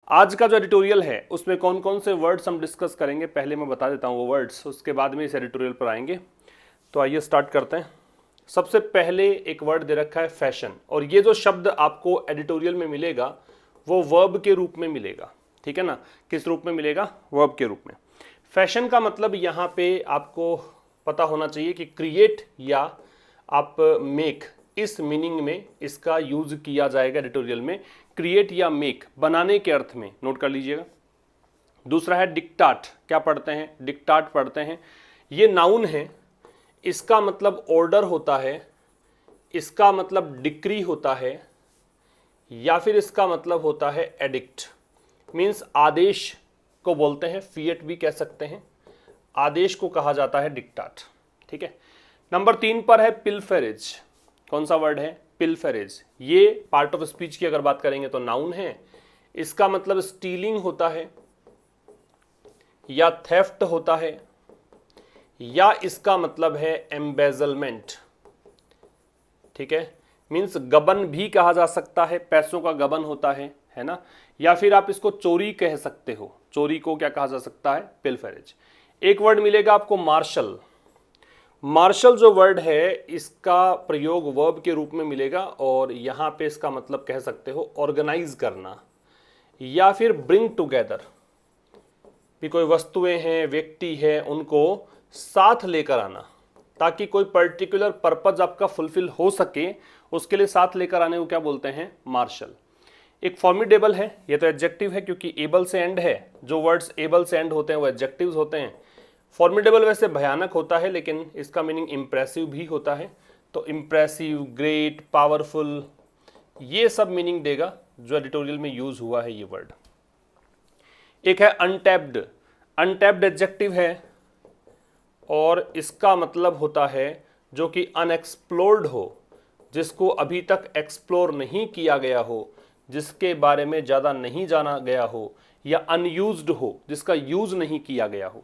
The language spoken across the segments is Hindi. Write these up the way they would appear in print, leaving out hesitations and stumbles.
आज का जो एडिटोरियल है उसमें कौन कौन से वर्ड्स हम डिस्कस करेंगे, पहले मैं बता देता हूँ वो वर्ड्स, उसके बाद में इस एडिटोरियल पर आएंगे। तो आइए स्टार्ट करते हैं। सबसे पहले एक वर्ड दे रखा है फैशन, और ये जो शब्द आपको एडिटोरियल में मिलेगा वो वर्ब के रूप में मिलेगा, ठीक है ना। किस रूप में मिलेगा? वर्ब के रूप में। फैशन का मतलब यहाँ पे आपको पता होना चाहिए कि क्रिएट या आप मेक, इस मीनिंग में इसका यूज किया जाएगा एडिटोरियल में। क्रिएट या मेक, बनाने के अर्थ में, नोट कर लीजिएगा। दूसरा है डिक्टाट। क्या पढ़ते हैं? डिक्टाट पढ़ते हैं। ये नाउन है, इसका मतलब ऑर्डर होता है, इसका मतलब डिक्री होता है, या फिर इसका मतलब होता है एडिक्ट। मीन्स आदेश को बोलते हैं, फिएट भी कह सकते हैं। आदेश को कहा जाता है डिक्टाट, ठीक है। नंबर 3 पर है पिल्फेरेज। कौन सा वर्ड है? पिल्फेरेज। ये पार्ट ऑफ स्पीच की अगर बात करेंगे तो नाउन है, इसका मतलब स्टीलिंग होता है या थेफ्ट होता है, या इसका मतलब है एम्बेजलमेंट, ठीक है। मीन्स गबन भी कहा जा सकता है, पैसों का गबन होता है ना। या फिर आप इसको चोरी कह सकते हो, चोरी को क्या कहा जा सकता है? पिल्फेरेज। एक वर्ड मिलेगा आपको मार्शल। मार्शल जो वर्ड है इसका प्रयोग वर्ब के रूप में मिलेगा, और यहां पे इसका मतलब कह सकते हो ऑर्गेनाइज करना या फिर ब्रिंग टुगेदर। भी कोई वस्तुएं हैं, व्यक्ति है, उनको साथ लेकर आना ताकि कोई पर्टिकुलर पर्पज आपका फुलफिल हो सके, उसके लिए साथ लेकर आने को क्या बोलते हैं? मार्शल। एक फॉर्मिडेबल है, ये तो एडजेक्टिव है क्योंकि एबल से एंड है। जो वर्ड्स एबल से एंड होते हैं वो एडजेक्टिव्स होते हैं। फॉर्मिडेबल वैसे भयानक होता है, लेकिन इसका मीनिंग इंप्रेसिव भी होता है। तो इंप्रेसिव, ग्रेट, पावरफुल, ये सब मीनिंग देगा जो एडिटोरियल में यूज हुआ है ये वर्ड। एक है अनटैप्ड। अनटैप्ड एडजेक्टिव है और इसका मतलब होता है जो कि अनएक्सप्लोर्ड हो, जिसको अभी तक एक्सप्लोर नहीं किया गया हो, जिसके बारे में ज़्यादा नहीं जाना गया हो, या अनयूज्ड हो, जिसका यूज नहीं किया गया हो।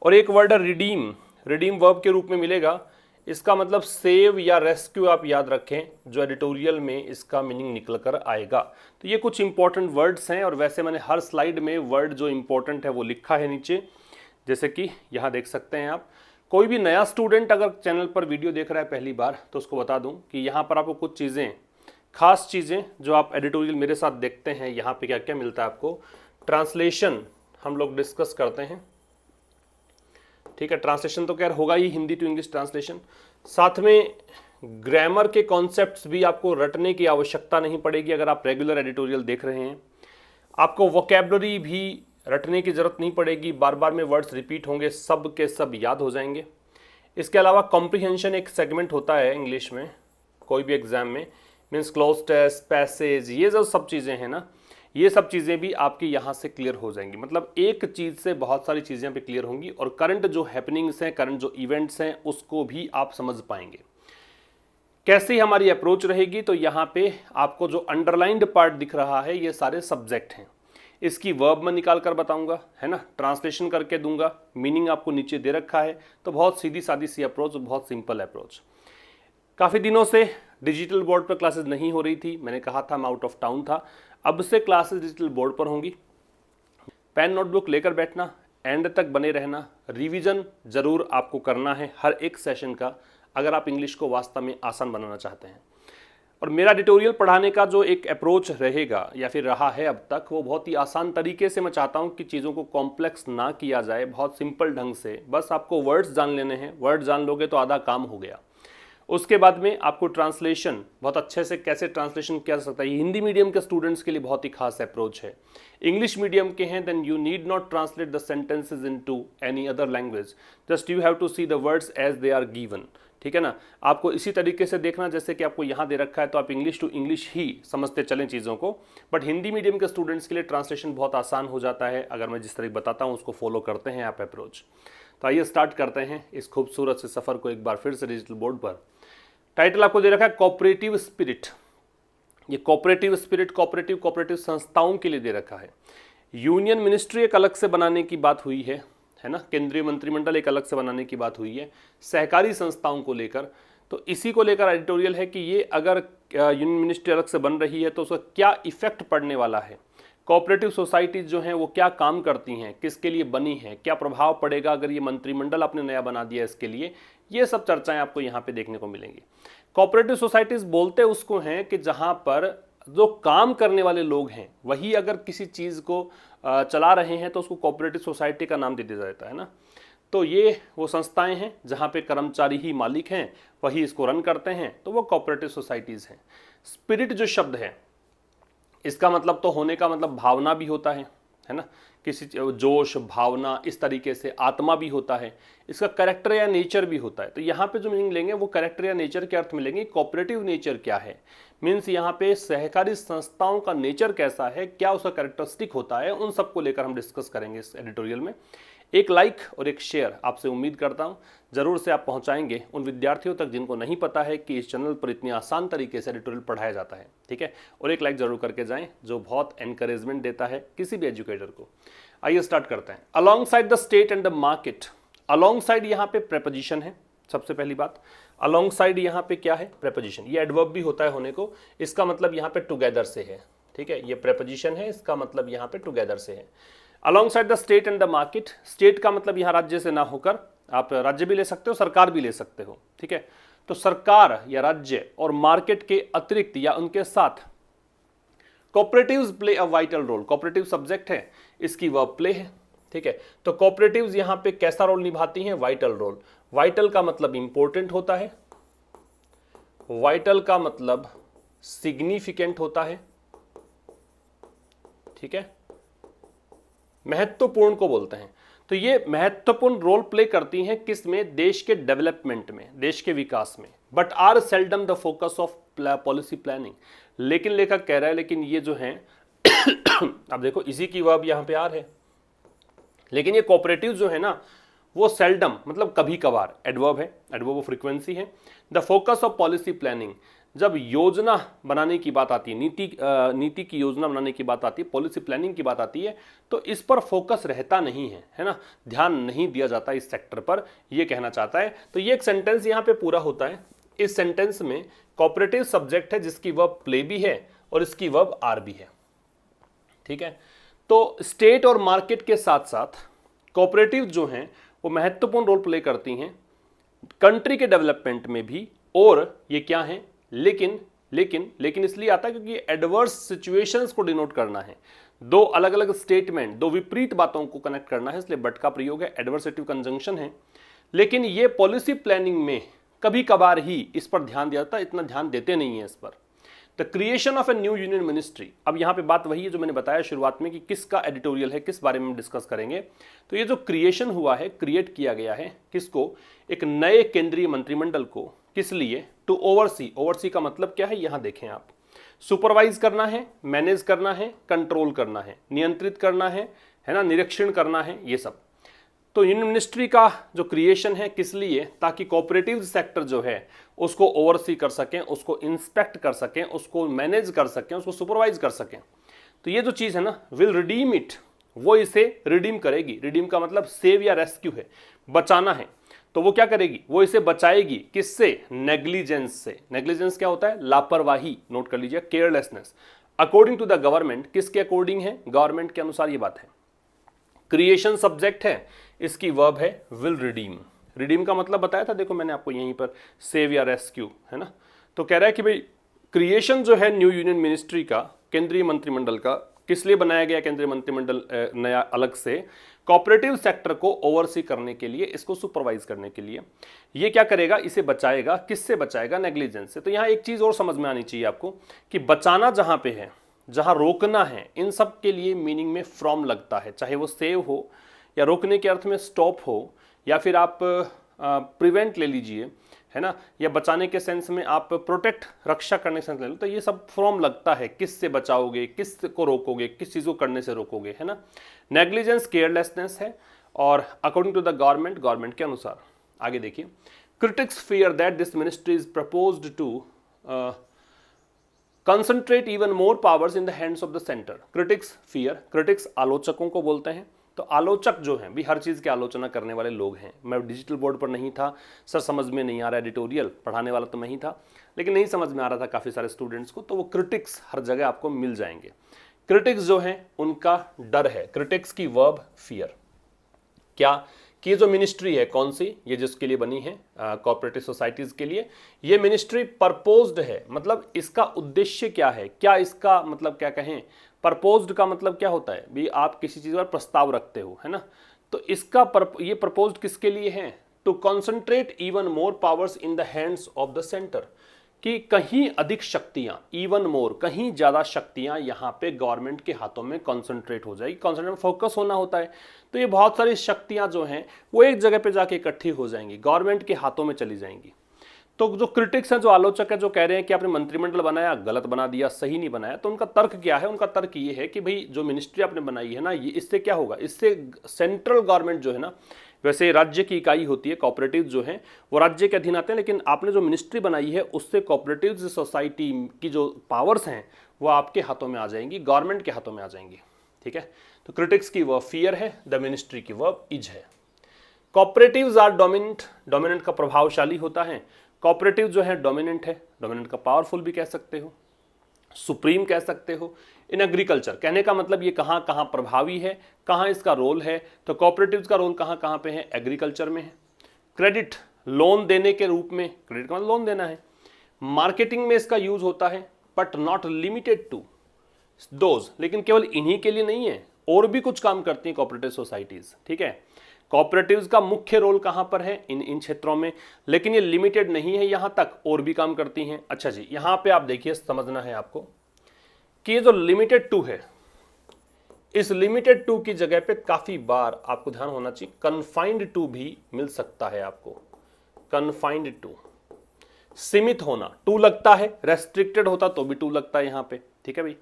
और एक वर्ड है रिडीम। रिडीम वर्ब के रूप में मिलेगा, इसका मतलब सेव या रेस्क्यू आप याद रखें, जो एडिटोरियल में इसका मीनिंग निकल कर आएगा। तो ये कुछ इंपॉर्टेंट वर्ड्स हैं, और वैसे मैंने हर स्लाइड में वर्ड जो इंपॉर्टेंट है वो लिखा है नीचे, जैसे कि यहाँ देख सकते हैं आप। कोई भी नया स्टूडेंट अगर चैनल पर वीडियो देख रहा है पहली बार, तो उसको बता दूं कि यहाँ पर आपको कुछ चीज़ें, खास चीज़ें जो आप एडिटोरियल मेरे साथ देखते हैं, यहाँ पे क्या क्या मिलता है आपको। ट्रांसलेशन हम लोग डिस्कस करते हैं, ठीक है। ट्रांसलेशन तो खैर होगा ही, हिंदी टू इंग्लिश ट्रांसलेशन। साथ में ग्रामर के कॉन्सेप्ट्स भी आपको रटने की आवश्यकता नहीं पड़ेगी अगर आप रेगुलर एडिटोरियल देख रहे हैं। आपको वोकैबुलरी भी रटने की ज़रूरत नहीं पड़ेगी, बार बार में वर्ड्स रिपीट होंगे, सब के सब याद हो जाएंगे। इसके अलावा कॉम्प्रिहेंशन एक सेगमेंट होता है इंग्लिश में कोई भी एग्जाम में, मीन्स क्लोज टेस्ट, पैसेज, ये जो सब चीज़ें हैं ना, ये सब चीज़ें भी आपकी यहाँ से क्लियर हो जाएंगी। मतलब एक चीज़ से बहुत सारी चीज़ें पे क्लियर होंगी, और करंट जो हैपनिंग्स हैं, करंट जो इवेंट्स हैं, उसको भी आप समझ पाएंगे। कैसी हमारी अप्रोच रहेगी? तो यहाँ पे आपको जो अंडरलाइंड पार्ट दिख रहा है ये सारे सब्जेक्ट हैं, इसकी वर्ब मैं निकाल कर बताऊंगा, है ना, ट्रांसलेशन करके दूंगा, मीनिंग आपको नीचे दे रखा है। तो बहुत सीधी सादी सी अप्रोच, बहुत सिंपल अप्रोच। काफ़ी दिनों से डिजिटल बोर्ड पर क्लासेस नहीं हो रही थी, मैंने कहा था मैं आउट ऑफ टाउन था। अब से क्लासेस डिजिटल बोर्ड पर होंगी। पेन नोटबुक लेकर बैठना, एंड तक बने रहना, रिवीजन जरूर आपको करना है हर एक सेशन का, अगर आप इंग्लिश को वास्तव में आसान बनाना चाहते हैं। और मेरा एडिटोरियल पढ़ाने का जो एक अप्रोच रहेगा या फिर रहा है अब तक, वो बहुत ही आसान तरीके से मैं चाहता हूँ कि चीज़ों को कॉम्प्लेक्स ना किया जाए, बहुत सिंपल ढंग से। बस आपको वर्ड्स जान लेने हैं, वर्ड जान लोगे तो आधा काम हो गया। उसके बाद में आपको ट्रांसलेशन बहुत अच्छे से कैसे ट्रांसलेशन किया जा सकता है, हिंदी मीडियम के स्टूडेंट्स के लिए बहुत ही खास अप्रोच है। इंग्लिश मीडियम के हैं then you need not translate the sentences into any other language, just you have to see the words as they are given, ठीक है ना। आपको इसी तरीके से देखना जैसे कि आपको यहाँ दे रखा है, तो आप इंग्लिश टू इंग्लिश ही समझते चलें चीज़ों को। बट हिंदी मीडियम के स्टूडेंट्स के लिए ट्रांसलेशन बहुत आसान हो जाता है अगर मैं जिस तरह बताता हूँ उसको फॉलो करते हैं आप अप्रोच। तो आइए स्टार्ट करते हैं इस खूबसूरत से सफ़र को एक बार फिर से डिजिटल बोर्ड पर। टाइटल आपको दे रखा है कोऑपरेटिव स्पिरिट। ये कोऑपरेटिव स्पिरिट कोऑपरेटिव संस्थाओं के लिए दे रखा है। यूनियन मिनिस्ट्री एक अलग से बनाने की बात हुई है ना, केंद्रीय मंत्रिमंडल एक अलग से बनाने की बात हुई है सहकारी संस्थाओं को लेकर। तो इसी को लेकर एडिटोरियल है कि ये अगर यूनियन मिनिस्ट्री अलग से बन रही है तो उसका क्या इफेक्ट पड़ने वाला है, कोऑपरेटिव सोसाइटीज जो हैं वो क्या काम करती हैं, किसके लिए बनी हैं, क्या प्रभाव पड़ेगा अगर ये मंत्रिमंडल आपने नया बना दिया इसके लिए, ये सब चर्चाएं आपको यहाँ पे देखने को मिलेंगी। कोऑपरेटिव सोसाइटीज बोलते उसको हैं कि जहाँ पर जो काम करने वाले लोग हैं वही अगर किसी चीज़ को चला रहे हैं तो उसको कोऑपरेटिव सोसाइटी का नाम दे दिया जाता है ना। तो ये वो संस्थाएं हैं जहाँ पे कर्मचारी ही मालिक हैं, वही इसको रन करते हैं, तो वो कोऑपरेटिव सोसाइटीज़ हैं। स्पिरिट जो शब्द है इसका मतलब तो होने का मतलब भावना भी होता है ना, किसी जोश भावना इस तरीके से, आत्मा भी होता है, इसका कैरेक्टर या नेचर भी होता है। तो यहाँ पे जो मीनिंग लेंगे वो कैरेक्टर या नेचर के अर्थ में लेंगे। कोऑपरेटिव नेचर क्या है, मीन्स यहाँ पे सहकारी संस्थाओं का नेचर कैसा है, क्या उसका कैरेक्टरिस्टिक होता है, उन सबको लेकर हम डिस्कस करेंगे इस एडिटोरियल में। एक लाइक और एक शेयर आपसे उम्मीद करता हूँ ज़रूर से आप पहुँचाएंगे उन विद्यार्थियों तक जिनको नहीं पता है कि इस चैनल पर इतनी आसान तरीके से एडिटोरियल पढ़ाया जाता है, ठीक है। और एक लाइक ज़रूर करके जाएं जो बहुत एनकरेजमेंट देता है किसी भी एजुकेटर को। आइए स्टार्ट करते हैं। Along side the state and the market. Along side यहाँ पे प्रेपोजिशन है। सबसे पहली बात, अलॉन्ग साइड यहाँ पे क्या है, प्रेपोजिशन। ये एडवर्ब भी होता है होने को, इसका मतलब यहाँ पे टुगेदर से है, ठीक है। ये प्रेपोजिशन है, इसका मतलब यहाँ पे टुगेदर से है। Along side the state and the market, state का मतलब यहाँ राज्य से ना होकर आप राज्य भी ले सकते हो, सरकार भी ले सकते हो, ठीक है। तो सरकार या राज्य और मार्केट के अतिरिक्त या उनके साथ cooperatives play a vital role. Cooperative subject है, इसकी वर्ब प्ले है, ठीक है। तो कोऑपरेटिव्स यहाँ पे कैसा रोल निभाती हैं, वाइटल रोल। वाइटल का मतलब इंपॉर्टेंट होता है, वाइटल का मतलब सिग्निफिकेंट होता है, ठीक है, महत्वपूर्ण को बोलते हैं। तो ये महत्वपूर्ण रोल प्ले करती हैं किस में, देश के डेवलपमेंट में, देश के विकास में, but are seldom the focus of policy planning. लेकिन लेखक कह रहा है लेकिन ये जो है अब देखो इसी की वर्ब यहाँ पे आर है, लेकिन ये कोऑपरेटिव जो है ना वो सेल्डम मतलब कभी कभार, एडवर्ब है, एडवर्ब ऑफ फ्रीक्वेंसी है। The focus of policy planning, जब योजना बनाने की बात आती है, नीति की योजना बनाने की बात आती है, पॉलिसी प्लानिंग की बात आती है, तो इस पर फोकस रहता नहीं है ना, ध्यान नहीं दिया जाता इस सेक्टर पर, ये कहना चाहता है। तो ये एक सेंटेंस यहाँ पे पूरा होता है। इस सेंटेंस में कोऑपरेटिव सब्जेक्ट है जिसकी वर्ब प्ले भी है और इसकी वर्ब आर भी है, ठीक है। तो स्टेट और मार्केट के साथ साथ कोऑपरेटिव जो हैं वो महत्वपूर्ण रोल प्ले करती हैं कंट्री के डेवलपमेंट में भी। और ये क्या है, लेकिन इसलिए आता है क्योंकि एडवर्स सिचुएशंस को डिनोट करना है, दो अलग अलग स्टेटमेंट, दो विपरीत बातों को कनेक्ट करना है, इसलिए बट का प्रयोग है, एडवर्सेटिव कंजंक्शन है। लेकिन ये पॉलिसी प्लानिंग में कभी कभार ही इस पर ध्यान दिया जाता है, इतना ध्यान देते नहीं है इस पर। The creation of a new union ministry, अब यहाँ पे बात वही है जो मैंने बताया शुरुआत में कि किसका एडिटोरियल है, किस बारे में डिस्कस करेंगे। तो ये जो क्रिएशन हुआ है, क्रिएट किया गया है किसको, एक नए केंद्रीय मंत्रिमंडल को, किस लिए, टू ओवरसी। ओवरसी का मतलब क्या है, यहाँ देखें आप, सुपरवाइज करना है, मैनेज करना है, कंट्रोल करना है, नियंत्रित करना है ना, निरीक्षण करना है, ये सब। तो यूनियन मिनिस्ट्री का जो क्रिएशन है किस लिए, ताकि कोऑपरेटिव सेक्टर जो है उसको ओवरसी कर सकें, उसको इंस्पेक्ट कर सकें, उसको मैनेज कर सकें, उसको सुपरवाइज कर सकें। तो ये जो चीज़ है ना, विल रिडीम इट, वो इसे रिडीम करेगी। रिडीम का मतलब सेव या रेस्क्यू है, बचाना है। तो वो क्या करेगी, वो इसे बचाएगी, किससे, नेग्लिजेंस से। नेग्लिजेंस क्या होता है, लापरवाही, नोट कर लीजिए, carelessness. According to the government, किसके अकॉर्डिंग है, गवर्नमेंट के अनुसार ये बात है। क्रिएशन सब्जेक्ट है, इसकी वर्ब है विल रिडीम। रिडीम का मतलब बताया था, देखो मैंने आपको यहीं पर, सेव या रेस्क्यू, है ना। तो कह रहा है कि भाई क्रिएशन जो है न्यू यूनियन मिनिस्ट्री का, केंद्रीय मंत्रिमंडल का, किस लिए बनाया गया केंद्रीय मंत्रिमंडल नया अलग से, कोऑपरेटिव सेक्टर को ओवरसी करने के लिए, इसको सुपरवाइज करने के लिए। ये क्या करेगा, इसे बचाएगा, किससे बचाएगा, नेग्लिजेंस से। तो यहाँ एक चीज़ और समझ में आनी चाहिए आपको कि बचाना जहाँ पे है, जहाँ रोकना है, इन सब के लिए मीनिंग में फ्रॉम लगता है, चाहे वो सेव हो या रोकने के अर्थ में स्टॉप हो, या फिर आप प्रिवेंट ले लीजिए, है ना, या बचाने के सेंस में आप प्रोटेक्ट, रक्षा करने के सेंस ले लो, तो ये सब फ्रॉम लगता है, किस से बचाओगे, किस को रोकोगे, किस चीज़ को करने से रोकोगे, है ना। नेग्लिजेंस केयरलेसनेस है, और according to the government, government के अनुसार। आगे देखिए, critics fear that this ministry is proposed to concentrate even more powers in the hands of the centre. Critics fear, critics आलोचकों को बोलते हैं। तो आलोचक जो हैं भी हर चीज़ की आलोचना करने वाले लोग हैं। मैं डिजिटल बोर्ड पर नहीं था, सर समझ में नहीं आ रहा, एडिटोरियल पढ़ाने वाला तो मैं ही था, लेकिन नहीं समझ में आ रहा था काफ़ी सारे स्टूडेंट्स को, तो वो क्रिटिक्स हर जगह आपको मिल जाएंगे। क्रिटिक्स जो हैं उनका डर है, क्रिटिक्स की वर्ब फियर। क्या कि ये जो मिनिस्ट्री है कौन सी, ये जिसके लिए बनी है कोऑपरेटिव सोसाइटीज के लिए, ये मिनिस्ट्री परपोज्ड है, मतलब इसका उद्देश्य क्या है, क्या इसका मतलब क्या कहें, परपोज्ड का मतलब क्या होता है भी आप किसी चीज पर प्रस्ताव रखते हो, है ना। तो इसका ये प्रपोज्ड किसके लिए है, to concentrate even more powers in the hands of the centre, कि कहीं अधिक शक्तियां, इवन मोर कहीं ज्यादा शक्तियां यहां पे गवर्नमेंट के हाथों में कॉन्सेंट्रेट हो जाएगी। कॉन्सेंट्रेट में फोकस होना होता है, तो ये बहुत सारी शक्तियां जो हैं वो एक जगह पे जाके इकट्ठी हो जाएंगी, गवर्नमेंट के हाथों में चली जाएंगी। तो जो क्रिटिक्स हैं, जो आलोचक है, जो कह रहे हैं कि आपने मंत्रिमंडल बनाया, गलत बना दिया, सही नहीं बनाया, तो उनका तर्क क्या है, उनका तर्क ये है कि भाई जो मिनिस्ट्री आपने बनाई है ना, ये इससे क्या होगा, इससे सेंट्रल गवर्नमेंट जो है ना, वैसे राज्य की इकाई होती है, कोऑपरेटिव जो है वो राज्य के अधीन आते हैं, लेकिन आपने जो मिनिस्ट्री बनाई है उससे कोऑपरेटिव सोसाइटी की जो पावर्स हैं वो आपके हाथों में आ जाएंगी, गवर्नमेंट के हाथों में आ जाएंगी। ठीक है, तो क्रिटिक्स की वर्ब फियर है, द मिनिस्ट्री की वर्ब इज है। कोऑपरेटिव्स आर डोमिनेंट, डोमिनेंट का प्रभावशाली होता है, कोऑपरेटिव जो है डोमिनेंट है, डोमिनेंट का पावरफुल भी कह सकते हो, सुप्रीम कह सकते हो। इन एग्रीकल्चर कहने का मतलब ये कहाँ कहाँ प्रभावी है, कहाँ इसका रोल है, तो कोऑपरेटिव्स का रोल कहाँ कहाँ पे है, एग्रीकल्चर में है। क्रेडिट लोन देने के रूप में, क्रेडिट का मतलब लोन देना है, मार्केटिंग में इसका यूज होता है, but not limited to those, लेकिन केवल इन्हीं के लिए नहीं है, और भी कुछ काम करती हैं कोऑपरेटिव सोसाइटीज। ठीक है, कोऑपरेटिव्स का मुख्य रोल कहां पर है, इन क्षेत्रों में, लेकिन ये लिमिटेड नहीं है यहां तक, और भी काम करती हैं। अच्छा जी, यहां पे आप देखिए, समझना है आपको कि ये जो लिमिटेड टू है, इस लिमिटेड टू की जगह पे काफी बार आपको ध्यान होना चाहिए कन्फाइंड टू भी मिल सकता है आपको। कन्फाइंड टू, सीमित होना, टू लगता है, रेस्ट्रिक्टेड होता तो भी टू लगता है यहां पे। ठीक है भाई,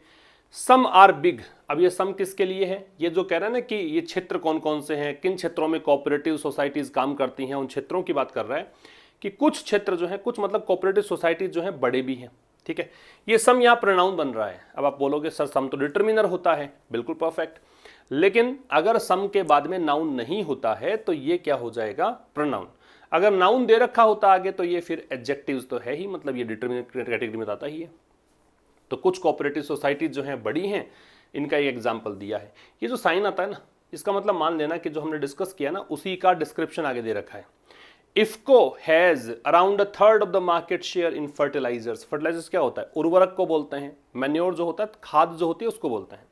सम आर बिग, अब ये सम किसके लिए है, ये जो कह रहा है ना कि ये क्षेत्र कौन कौन से हैं, किन क्षेत्रों में कोऑपरेटिव सोसाइटीज काम करती हैं, उन क्षेत्रों की बात कर रहा है कि कुछ क्षेत्र जो है, कुछ मतलब कोऑपरेटिव सोसाइटीज जो है बड़े भी हैं। ठीक है, ये सम यहाँ प्रोनाउन बन रहा है। अब आप बोलोगे सर सम तो डिटर्मिनर होता है, बिल्कुल परफेक्ट, लेकिन अगर सम के बाद में नाउन नहीं होता है तो ये क्या हो जाएगा, प्रोनाउन। अगर नाउन दे रखा होता आगे तो ये फिर एडजेक्टिव्स तो है ही, मतलब ये डिटर्मिनर कैटेगरी में आता ही है। तो कुछ कोऑपरेटिव सोसाइटीज जो हैं बड़ी हैं, इनका एक एग्जांपल दिया है। ये जो साइन आता है ना, इसका मतलब मान लेना कि जो हमने डिस्कस किया ना उसी का डिस्क्रिप्शन आगे दे रखा है। IFFCO has around 1/3 of the market share in fertilisers. Fertilisers क्या होता है, उर्वरक को बोलते हैं, मैन्योर जो होता है, खाद जो होती है उसको बोलते हैं।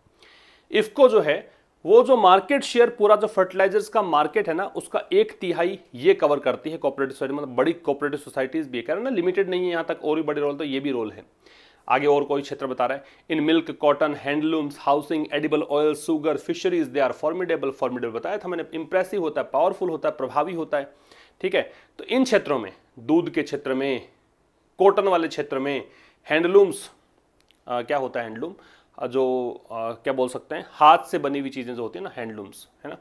इफ्को जो है वो जो मार्केट शेयर, पूरा जो फर्टिलाइजर्स का मार्केट है ना, उसका 1/3 ये कवर करती है कोऑपरेटिव सोसाइटी, मतलब बड़ी कोऑपरेटिव सोसाइटीज भी, कह रहे हैं ना लिमिटेड नहीं है यहाँ तक, और भी बड़े रोल, तो ये भी रोल है। आगे और कोई क्षेत्र बता रहा है, in milk, cotton, handlooms, housing, edible oil, sugar, fisheries, they are formidable. Formidable बताया था मैंने, इंप्रेसिव होता है, पावरफुल होता है, प्रभावी होता है। ठीक है, तो इन क्षेत्रों में, दूध के क्षेत्र में, कॉटन वाले क्षेत्र में, हैंडलूम्स, क्या होता है हैंडलूम, क्या बोल सकते हैं, हाथ से बनी हुई चीजें जो होती है ना, हैंडलूम्स, है ना,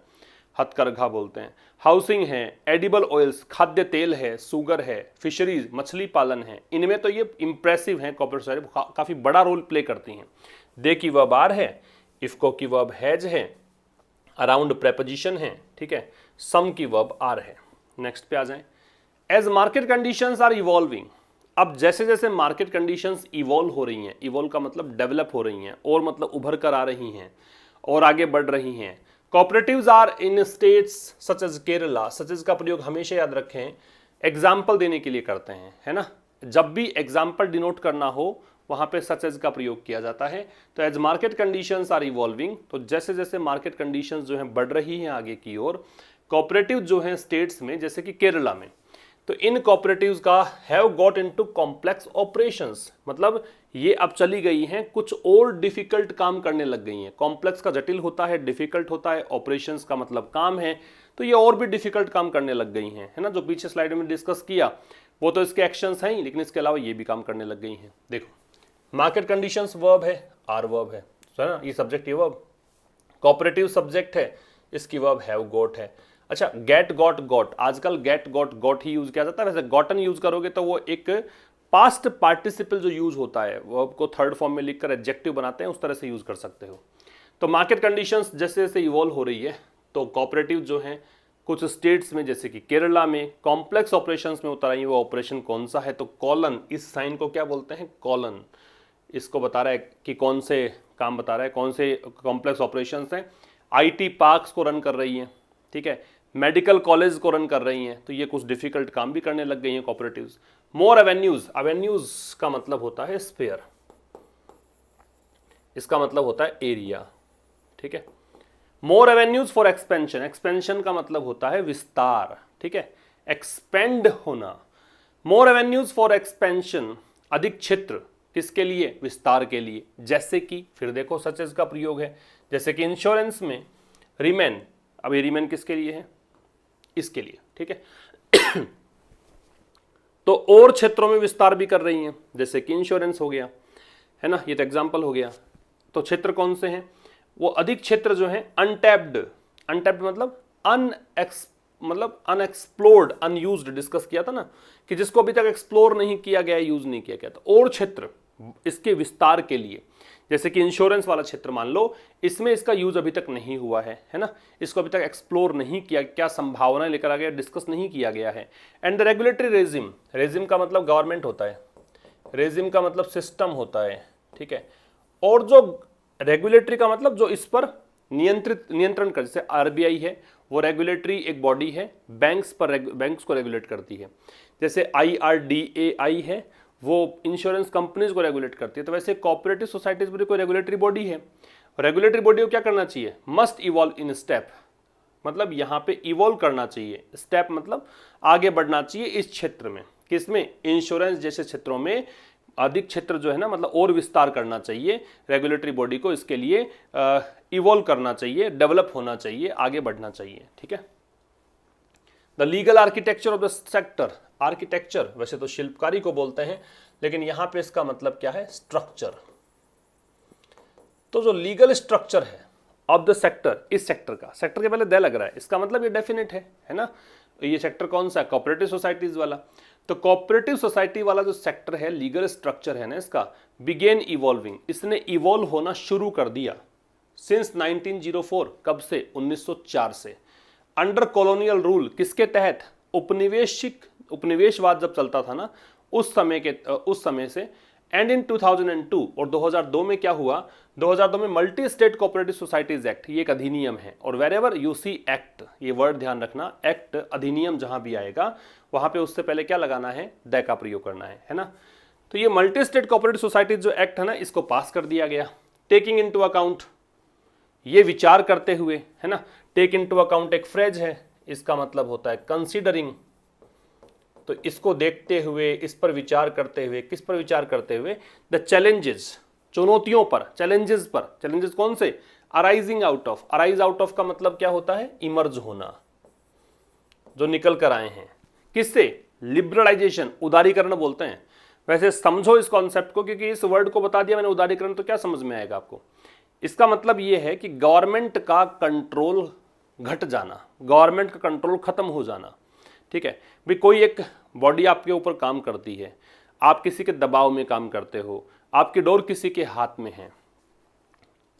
हथकरघा बोलते हैं। हाउसिंग है, एडिबल ऑयल्स, खाद्य तेल है, सुगर है, फिशरीज, मछली पालन है, इनमें तो ये इंप्रेसिव हैं, कॉर्पोरेट सोसाइटी काफी बड़ा रोल प्ले करती हैं। दे की वर्ब आर है, इफको की वर्ब हैज है, अराउंड प्रेपोजिशन है। ठीक है, सम की वर्ब आर है। नेक्स्ट पे आ जाएं, as market conditions are evolving. अब जैसे जैसे मार्केट कंडीशंस इवॉल्व हो रही हैं, इवॉल्व का मतलब डेवलप हो रही हैं, और मतलब उभर कर आ रही हैं और आगे बढ़ रही हैं। Cooperatives are in states such as Kerala, such as का प्रयोग हमेशा याद रखें एग्जाम्पल देने के लिए करते हैं, है ना, जब भी एग्जाम्पल डिनोट करना हो वहां पे सच एज का प्रयोग किया जाता है। तो as market conditions are evolving, तो जैसे जैसे मार्केट कंडीशंस जो हैं बढ़ रही हैं आगे की ओर, कोऑपरेटिव जो हैं स्टेट्स में, जैसे कि केरला में, तो इन कोऑपरेटिव्स का have got into complex operations, मतलब ये अब चली गई हैं कुछ और डिफिकल्ट काम करने लग गई हैं। कॉम्प्लेक्स का जटिल होता है, डिफिकल्ट होता है, ऑपरेशंस का मतलब काम है, तो ये और भी डिफिकल्ट काम करने लग गई हैं, है ना। जो पीछे स्लाइड में डिस्कस किया वो तो इसके एक्शंस हैं ही, लेकिन इसके अलावा ये भी काम करने लग गई हैं। देखो, मार्केट कंडीशंस वर्ब है, आर वर्ब है ना, ये सब्जेक्ट, ये वर्ब, कोऑपरेटिव सब्जेक्ट है, इसकी वर्ब हैव गॉट है। अच्छा, गेट गॉट गॉट, आजकल गेट गॉट गॉट ही यूज किया जाता है, वैसे गॉटन यूज करोगे तो वो एक पास्ट पार्टिसिपल जो यूज होता है, वर्ब को थर्ड फॉर्म में लिखकर एडजेक्टिव बनाते हैं, उस तरह से यूज कर सकते हो। तो मार्केट कंडीशंस जैसे जैसे इवॉल्व हो रही है, तो कोऑपरेटिव जो हैं कुछ स्टेट्स में, जैसे कि केरला में, कॉम्प्लेक्स ऑपरेशंस में उतर आई है। वो ऑपरेशन कौन सा है, तो कॉलन, इस साइन को क्या बोलते हैं, कॉलन, इसको बता रहा है कि कौन से काम बता रहा है, कौन से कॉम्प्लेक्स ऑपरेशंस हैं। आईटी पार्क्स को रन कर रही हैं, ठीक है, मेडिकल कॉलेज को रन कर रही हैं, तो ये कुछ डिफिकल्ट काम भी करने लग गई हैं कोऑपरेटिव्स। मोर एवेन्यूज, एवेन्यूज का मतलब होता है स्पेयर, इसका मतलब होता है एरिया, ठीक है। मोर एवेन्यूज फॉर एक्सपेंशन, एक्सपेंशन का मतलब होता है विस्तार, ठीक है, एक्सपेंड होना। मोर एवेन्यूज फॉर एक्सपेंशन, अधिक क्षेत्र, किसके लिए, विस्तार के लिए। जैसे कि, फिर देखो सच एज का प्रयोग है, जैसे कि इंश्योरेंस में रिमेन, अब ये रिमेन किसके लिए है, इसके लिए, ठीक है। तो और क्षेत्रों में विस्तार भी कर रही हैं, जैसे कि इंश्योरेंस हो गया, है ना, ये तो एग्जाम्पल हो गया। तो क्षेत्र कौन से हैं, वो अधिक क्षेत्र जो है अनटैप्ड, अनटैप्ड मतलब अनएक्सप्लोर्ड, अनयूज्ड डिस्कस किया था ना, कि जिसको अभी तक एक्सप्लोर नहीं किया गया, यूज नहीं किया गया। तो और क्षेत्र इसके विस्तार के लिए, जैसे कि इंश्योरेंस वाला क्षेत्र मान लो, इसमें इसका यूज अभी तक नहीं हुआ है ना, इसको अभी तक एक्सप्लोर नहीं किया, क्या संभावनाएं लेकर आ गया, डिस्कस नहीं किया गया है। And the regulatory regime, regime का मतलब गवर्नमेंट होता है, रेजिम का मतलब सिस्टम होता है, ठीक है। और जो रेगुलेटरी का मतलब जो इस पर नियंत्रण कर, जैसे आरबीआई है, वो रेगुलेटरी एक बॉडी है, बैंक्स को रेगुलेट करती है। जैसे IRDAI है, वो इंश्योरेंस कंपनीज को रेगुलेट करती है। तो वैसे कोऑपरेटिव सोसाइटीज भी कोई रेगुलेटरी बॉडी है। रेगुलेटरी बॉडी को क्या करना चाहिए, मस्ट इवॉल्व इन स्टेप, मतलब यहाँ पे इवॉल्व करना चाहिए, स्टेप मतलब आगे बढ़ना चाहिए इस क्षेत्र में, किसमें, इंश्योरेंस जैसे क्षेत्रों में अधिक क्षेत्र जो है ना, मतलब और विस्तार करना चाहिए रेगुलेटरी बॉडी को, इसके लिए इवॉल्व करना चाहिए, डेवलप होना चाहिए, आगे बढ़ना चाहिए, ठीक है। The legal architecture of the sector, architecture वैसे तो शिल्पकारी को बोलते हैं, लेकिन यहां पे इसका मतलब क्या है, स्ट्रक्चर। तो जो लीगल स्ट्रक्चर है ऑफ द सेक्टर, इस सेक्टर का, सेक्टर के पहले दे लग रहा है, इसका मतलब ये डेफिनेट है ना। ये सेक्टर कौन सा है, कोऑपरेटिव सोसाइटीज वाला। तो कोऑपरेटिव सोसाइटी वाला जो सेक्टर है, लीगल स्ट्रक्चर है ना इसका, बिगेन इवॉल्विंग, इसने इवॉल्व होना शुरू कर दिया सिंस 1904, कब से, 1904 से। अंडर कॉलोनियल रूल, किसके तहत, उपनिवेशवाद जब चलता था ना, उस समय से। एंड इन 2002, और 2002 में क्या हुआ, 2002 में multi state cooperative societies act, ये एक अधिनियम है। और वेरेवर यू सी एक्ट, ये वर्ड ध्यान रखना, एक्ट, अधिनियम जहां भी आएगा वहां पे उससे पहले क्या लगाना है, द का प्रयोग करना है ना। तो ये मल्टी स्टेट कोऑपरेटिव सोसाइटीज जो एक्ट है ना, इसको पास कर दिया गया, टेकिंग इनटू अकाउंट, ये विचार करते हुए, है ना। टेक इनटू अकाउंट एक फ्रेज है, इसका मतलब होता है कंसीडरिंग। तो इसको देखते हुए, इस पर विचार करते हुए, किस पर विचार करते हुए, द चैलेंजेस, चुनौतियों पर, चैलेंजेस पर, चैलेंजेस कौन से, arising out of, arise out of का मतलब क्या होता है, इमर्ज होना, जो निकल कर आए हैं, किससे, लिबरलाइजेशन, उदारीकरण बोलते हैं। वैसे समझो इस कॉन्सेप्ट को, क्योंकि इस वर्ड को बता दिया मैंने उदारीकरण, तो क्या समझ में आएगा आपको। इसका मतलब यह है कि गवर्नमेंट का कंट्रोल घट जाना, गवर्नमेंट का कंट्रोल खत्म हो जाना, ठीक है। भाई कोई एक बॉडी आपके ऊपर काम करती है, आप किसी के दबाव में काम करते हो, आपकी डोर किसी के हाथ में है,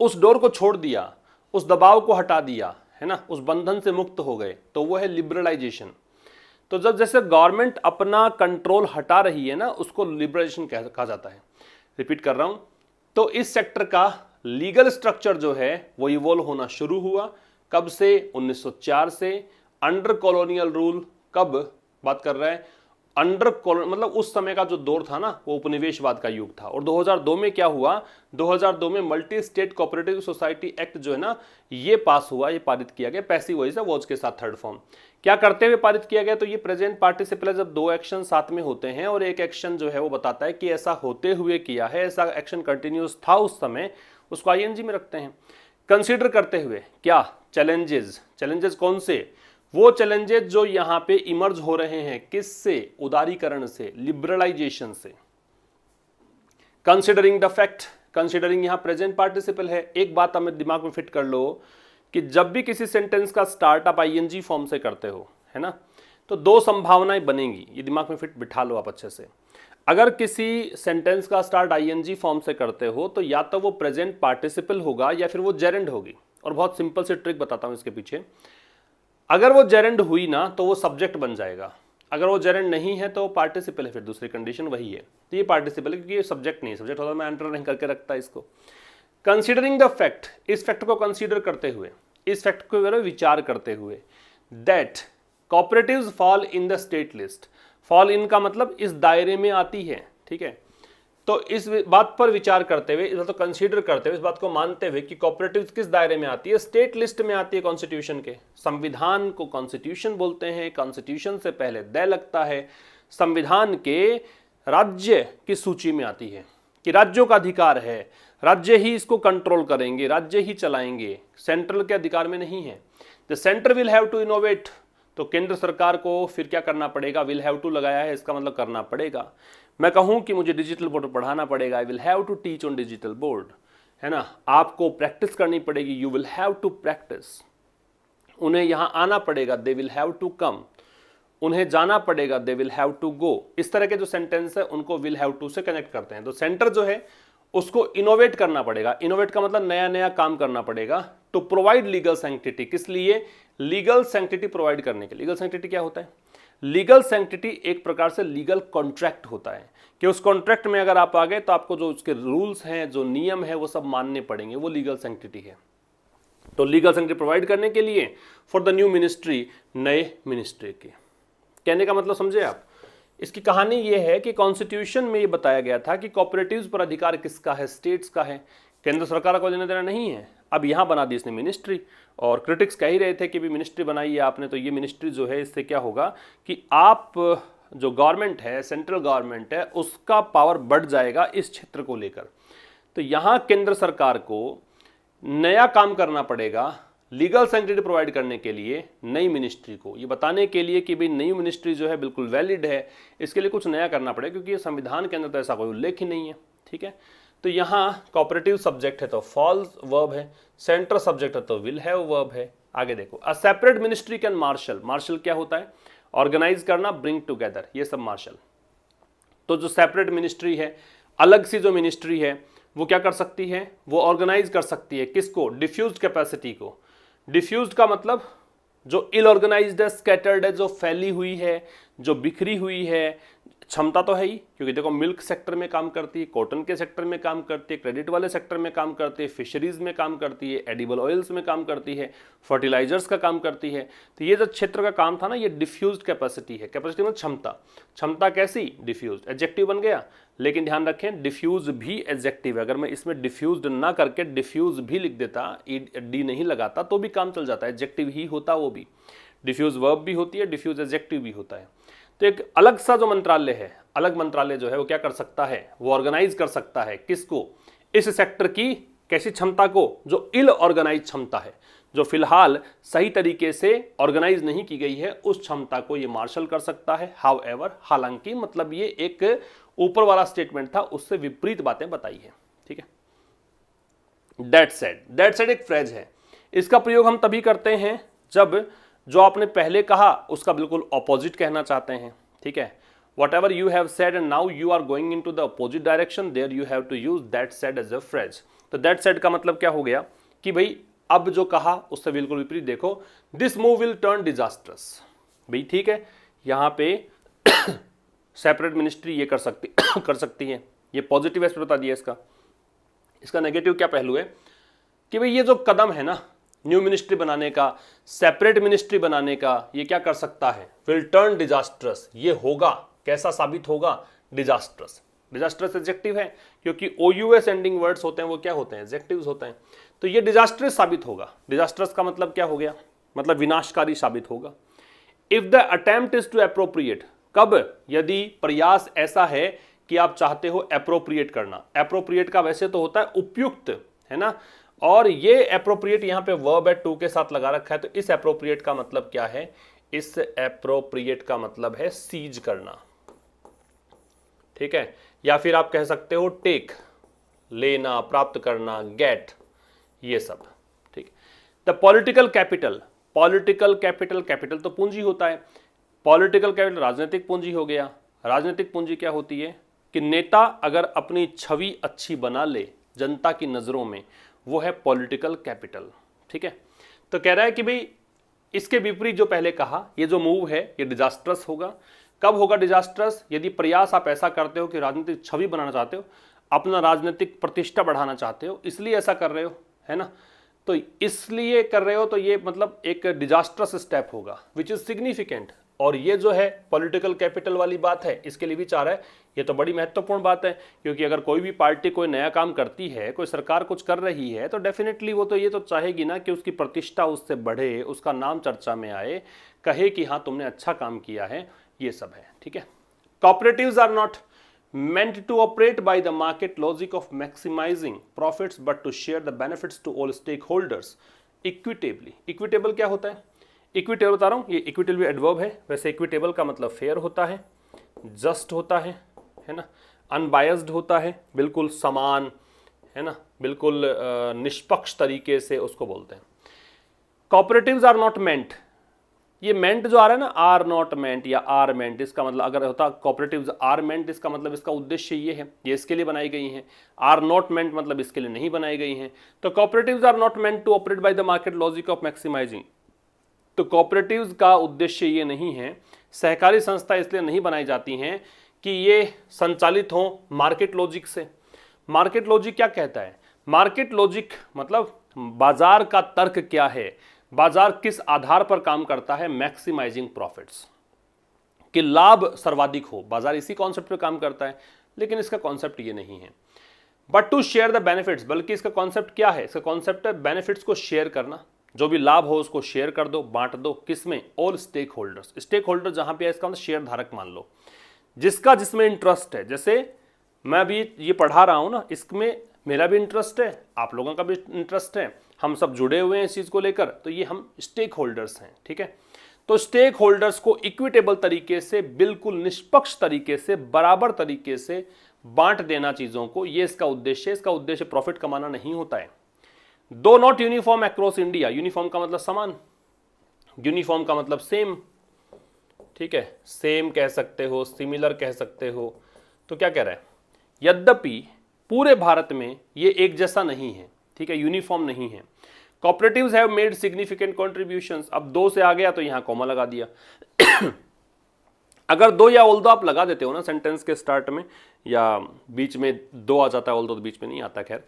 उस डोर को छोड़ दिया, उस दबाव को हटा दिया, है ना, उस बंधन से मुक्त हो गए, तो वो है लिबरलाइजेशन। तो जब जैसे गवर्नमेंट अपना कंट्रोल हटा रही है ना, उसको लिबरलाइजेशन कहा जाता है। रिपीट कर रहा हूं, तो इस सेक्टर का लीगल स्ट्रक्चर जो है वो इवॉल्व होना शुरू हुआ, कब से, 1904 से। अंडर कॉलोनियल रूल, कब बात कर रहा है, अंडर कॉलोनी मतलब उस समय का जो दौर था ना, वो उपनिवेशवाद का युग था। और 2002 में क्या हुआ, 2002 में multi state cooperative society act जो है ना, ये पास हुआ, ये पारित किया गया, पैसिव वॉइस है, वॉच के साथ थर्ड फॉर्म। क्या करते हुए पारित किया गया, तो ये प्रेजेंट पार्टिसिपल जब दो एक्शन साथ में होते हैं और एक एक्शन जो है वो बताता है कि ऐसा होते हुए किया है, ऐसा एक्शन कंटिन्यूस था उस समय, उसको आईएनजी में रखते हैं। कंसीडर करते हुए, क्या, चैलेंजेस, चैलेंजेस कौन से, वो चैलेंजेस जो यहां पे इमर्ज हो रहे हैं, किससे, उदारीकरण से, लिबरलाइजेशन से। कंसिडरिंग द फैक्ट, कंसिडरिंग यहां प्रेजेंट पार्टिसिपल है। एक बात हमें दिमाग में फिट कर लो कि जब भी किसी सेंटेंस का स्टार्ट आप आईएनजी फॉर्म से करते हो, है ना, तो दो संभावनाएं बनेंगी, ये दिमाग में फिट बिठा लो आप अच्छे से। अगर किसी सेंटेंस का स्टार्ट आईएनजी फॉर्म से करते हो तो या तो वो प्रेजेंट पार्टिसिपल होगा या फिर वो जेरेंड होगी। और बहुत सिंपल सी ट्रिक बताता हूं इसके पीछे, अगर वो जेरेंड हुई ना तो वो सब्जेक्ट बन जाएगा, अगर वो जेरेंड नहीं है तो पार्टिसिपल है, फिर दूसरी कंडीशन वही है। तो ये पार्टिसिपल है क्योंकि ये सब्जेक्ट नहीं है, सब्जेक्ट होता मैं एंटर नहीं करके रखता इसको। कंसिडरिंग द फैक्ट, इस फैक्ट को कंसीडर करते हुए, इस फैक्ट को विचार करते हुए, that cooperatives fall in the state list, fall in का मतलब इस दायरे में आती है, ठीक है। तो इस बात पर विचार करते हुए, इस बात को कंसीडर करते हुए, इस बात को मानते हुए कि कोऑपरेटिव्स किस दायरे में आती है, स्टेट लिस्ट में आती है कॉन्स्टिट्यूशन के। संविधान को कॉन्स्टिट्यूशन बोलते हैं, कॉन्स्टिट्यूशन से पहले द लगता है, संविधान के राज्य की सूची में आती है कि राज्यों का अधिकार है, राज्य ही इसको कंट्रोल करेंगे, राज्य ही चलाएंगे, सेंट्रल के अधिकार में नहीं है। The centre will have to innovate, तो केंद्र सरकार को फिर क्या करना पड़ेगा, विल हैव टू लगाया है, इसका मतलब करना पड़ेगा। मैं कहूं कि मुझे डिजिटल बोर्ड पढ़ाना पड़ेगा, I will have to teach on digital board, है ना। आपको प्रैक्टिस करनी पड़ेगी, you will have to practise. उन्हें यहां आना पड़ेगा, they will have to come. उन्हें जाना पड़ेगा, they will have to go. इस तरह के जो सेंटेंस है उनको विल हैव टू से कनेक्ट करते हैं। तो सेंटर जो है उसको इनोवेट करना पड़ेगा, इनोवेट का मतलब नया नया काम करना पड़ेगा, टू प्रोवाइड लीगल सैंक्टिटी। किस लिए? लीगल सैंक्टिटी प्रोवाइड करने के लिए। लीगल सैंक्टिटी क्या होता है? लीगल सैंक्टिटी एक प्रकार से लीगल कॉन्ट्रैक्ट होता है कि उस कॉन्ट्रैक्ट में अगर आप आ गए तो आपको जो उसके रूल्स हैं, जो नियम है, वो सब मानने पड़ेंगे, वो लीगल सैंक्टिटी है। तो लीगल सैंक्टिटी प्रोवाइड करने के लिए फॉर द न्यू मिनिस्ट्री, नए मिनिस्ट्री के। कहने का मतलब समझे आप? इसकी कहानी ये है कि कॉन्स्टिट्यूशन में ये बताया गया था कि कोऑपरेटिव्स पर अधिकार किसका है? स्टेट्स का है, केंद्र सरकार को लेना देना नहीं है। अब यहाँ बना दी इसने मिनिस्ट्री, और क्रिटिक्स कह ही रहे थे कि भी मिनिस्ट्री बनाई है आपने, तो ये मिनिस्ट्री जो है इससे क्या होगा कि आप जो गवर्नमेंट है, सेंट्रल गवर्नमेंट है, उसका पावर बढ़ जाएगा इस क्षेत्र को लेकर। तो यहाँ केंद्र सरकार को नया काम करना पड़ेगा लीगल सैंक्टिटी प्रोवाइड करने के लिए नई मिनिस्ट्री को, ये बताने के लिए कि भाई नई मिनिस्ट्री जो है बिल्कुल वैलिड है, इसके लिए कुछ नया करना पड़ेगा, क्योंकि ये संविधान के अंदर तो ऐसा कोई उल्लेख ही नहीं है, ठीक है। तो यहाँ कोऑपरेटिव सब्जेक्ट है तो फॉल वर्ब है, सेंटर सब्जेक्ट है तो विल हैव वर्ब है। आगे देखो, a separate ministry can marshal. Marshal क्या होता है? ऑर्गेनाइज करना, ब्रिंग टुगेदर, ये सब मार्शल। तो जो सेपरेट मिनिस्ट्री है, अलग सी जो मिनिस्ट्री है, वो क्या कर सकती है? वो ऑर्गेनाइज कर सकती है किसको? डिफ्यूज्ड कैपेसिटी को। डिफ्यूज्ड का मतलब जो इल ऑर्गेनाइज्ड है, स्कैटर्ड है, जो फैली हुई है, जो बिखरी हुई है। क्षमता तो है ही, क्योंकि देखो मिल्क सेक्टर में काम करती है, कॉटन के सेक्टर में काम करती है, क्रेडिट वाले सेक्टर में काम करती है, फिशरीज में काम करती है, एडिबल ऑयल्स में काम करती है, फर्टिलाइजर्स का काम करती है। तो ये जो क्षेत्र का काम था ना, ये डिफ्यूज्ड कैपेसिटी है। कैपेसिटी मतलब क्षमता। क्षमता कैसी? डिफ्यूज्ड। एडजेक्टिव बन गया, लेकिन ध्यान रखें डिफ्यूज भी एडजेक्टिव है। अगर मैं इसमें डिफ्यूज्ड ना करके डिफ्यूज भी लिख देता, डी नहीं लगाता, तो भी काम चल जाता है, एडजेक्टिव ही होता वो भी। डिफ्यूज वर्ब भी होती है, डिफ्यूज एडजेक्टिव भी होता है। तो एक अलग सा जो मंत्रालय है, अलग मंत्रालय जो है वो क्या कर सकता है? वो ऑर्गेनाइज कर सकता है किसको? इस सेक्टर की कैसी क्षमता को? जो इल ऑर्गेनाइज क्षमता है, जो फिलहाल सही तरीके से ऑर्गेनाइज नहीं की गई है, उस क्षमता को ये मार्शल कर सकता है। हाउएवर, हालांकि, मतलब ये एक ऊपर वाला स्टेटमेंट था, उससे विपरीत बातें बताई है, ठीक है। दैट सेड, दैट सेड एक फ्रेज है, इसका प्रयोग हम तभी करते हैं जब जो आपने पहले कहा उसका बिल्कुल ऑपोजिट कहना चाहते हैं, ठीक है। Whatever you have said and now you are going into the opposite direction, there you have to use that said as a phrase. तो that said का मतलब क्या हो गया कि भाई अब जो कहा उससे बिल्कुल विपरीत। देखो, this move will turn disastrous। भाई ठीक है, यहाँ पे सेपरेट मिनिस्ट्री ये कर सकती है, ये पॉजिटिव एस्पेक्ट बता दिया इसका। इसका नेगेटिव क्या पहलू है कि भाई ये जो कदम है ना न्यू मिनिस्ट्री बनाने का, सेपरेट मिनिस्ट्री बनाने का, ये क्या कर सकता है? Will turn disastrous. ये होगा, कैसा साबित होगा? डिजास्ट्रस। डिजास्ट्रस एडजेक्टिव है, क्योंकि OUS एंडिंग वर्ड्स होते हैं वो क्या होते हैं? एडजेक्टिव्स होते हैं। तो ये डिजास्ट्रस साबित होगा। डिजास्ट्रस का मतलब क्या हो गया? मतलब विनाशकारी साबित होगा। If the attempt is to appropriate, कब? यदि प्रयास ऐसा है कि आप चाहते हो एप्रोप्रिएट करना। एप्रोप्रिएट का वैसे तो होता है उपयुक्त, है ना, और ये एप्रोप्रिएट यहाँ पे वर्ब है, टू के साथ लगा रखा है। तो इस एप्रोप्रिएट का मतलब क्या है? इस एप्रोप्रिएट का मतलब है सीज करना, ठीक है। या फिर आप कह सकते हो टेक, लेना, प्राप्त करना, गेट, ये सब, ठीक। The political capital, political capital, capital तो पूंजी होता है, पॉलिटिकल कैपिटल राजनीतिक पूंजी हो गया। राजनीतिक पूंजी क्या होती है कि नेता अगर अपनी छवि अच्छी बना ले जनता की नजरों में, वो है पॉलिटिकल कैपिटल, ठीक है। तो कह रहा है कि भाई इसके विपरीत जो पहले कहा, ये जो मूव है ये डिजास्ट्रस होगा। कब होगा डिजास्ट्रस? यदि प्रयास आप ऐसा करते हो कि राजनीतिक छवि बनाना चाहते हो, अपना राजनीतिक प्रतिष्ठा बढ़ाना चाहते हो, इसलिए ऐसा कर रहे हो, है ना। तो इसलिए कर रहे हो तो ये मतलब एक डिजास्ट्रस स्टेप होगा विच इज सिग्निफिकेंट। और ये जो है पॉलिटिकल कैपिटल वाली बात है, इसके लिए भी चाह रहा है, ये तो बड़ी महत्वपूर्ण बात है, क्योंकि अगर कोई भी पार्टी कोई नया काम करती है, कोई सरकार कुछ कर रही है, तो डेफिनेटली वो तो ये तो चाहेगी ना कि उसकी प्रतिष्ठा उससे बढ़े, उसका नाम चर्चा में आए, कहे कि हाँ तुमने अच्छा काम किया है, ये सब है, ठीक है। Cooperatives are not meant to operate by the market logic of maximizing profits but to share the benefits to all stakeholders equitably। equitable क्या होता है? equitable बता रहा हूँ, ये equitable भी एडवर्ब है। वैसे equitable का मतलब फेयर होता है, जस्ट होता है ना, अनबायस्ड होता है, बिल्कुल समान, है ना, बिल्कुल निष्पक्ष तरीके से उसको बोलते हैं। कॉपरेटिव्स आर नॉट मेंट, ये मेंट जो आ रहा है ना, आर नॉट मेंट या आर मेंट, इसका मतलब अगर होता कॉपरेटिव्स आर मेंट, इसका मतलब इसका उद्देश्य ये है, ये इसके लिए बनाई गई हैं। आर नॉट मेंट मतलब इसके लिए नहीं बनाई गई हैं। तो cooperatives are not meant to operate by the market logic of maximising, तो कॉपरेटिव्स का उद्देश्य ये नहीं है, सहकारी संस्था इसलिए नहीं बनाई जाती हैं कि ये संचालित हों मार्केट लॉजिक से। मार्केट लॉजिक क्या कहता है? मार्केट लॉजिक मतलब बाजार का तर्क क्या है, बाजार किस आधार पर काम करता है, मैक्सिमाइजिंग प्रॉफिट्स, कि लाभ सर्वाधिक हो, बाजार इसी कॉन्सेप्ट पे काम करता है। लेकिन इसका कॉन्सेप्ट ये नहीं है but to share the benefits, बल्कि इसका कॉन्सेप्ट क्या है? इसका कॉन्सेप्ट है बेनिफिट्स को शेयर करना, जो भी लाभ हो उसको शेयर कर दो, बांट दो, किसमें? All stakeholders. Stakeholder जहां पे है इसका मतलब शेयर धारक मान लो, जिसका जिसमें इंटरेस्ट है। जैसे मैं अभी ये पढ़ा रहा हूं ना, इसमें मेरा भी इंटरेस्ट है, आप लोगों का भी इंटरेस्ट है, हम सब जुड़े हुए हैं इस चीज को लेकर, तो ये हम स्टेक होल्डर्स हैं, ठीक है। तो स्टेक होल्डर्स को इक्विटेबल तरीके से, बिल्कुल निष्पक्ष तरीके से, बराबर तरीके से बांट देना चीजों को, ये इसका उद्देश्य है। इसका उद्देश्य प्रॉफिट कमाना नहीं होता है। दो not uniform across India, uniform का मतलब समान, यूनिफॉर्म का मतलब सेम, ठीक है, सेम कह सकते हो, सिमिलर कह सकते हो। तो क्या कह रहा है? यद्यपि पूरे भारत में ये एक जैसा नहीं है, ठीक है, यूनिफॉर्म नहीं है। Cooperatives have made significant contributions, अब दो से आ गया तो यहां कॉमा लगा दिया। अगर दो या ऑल्दो आप लगा देते हो ना सेंटेंस के स्टार्ट में, या बीच में दो आ जाता है, ऑल्दो तो बीच में नहीं आता, खैर,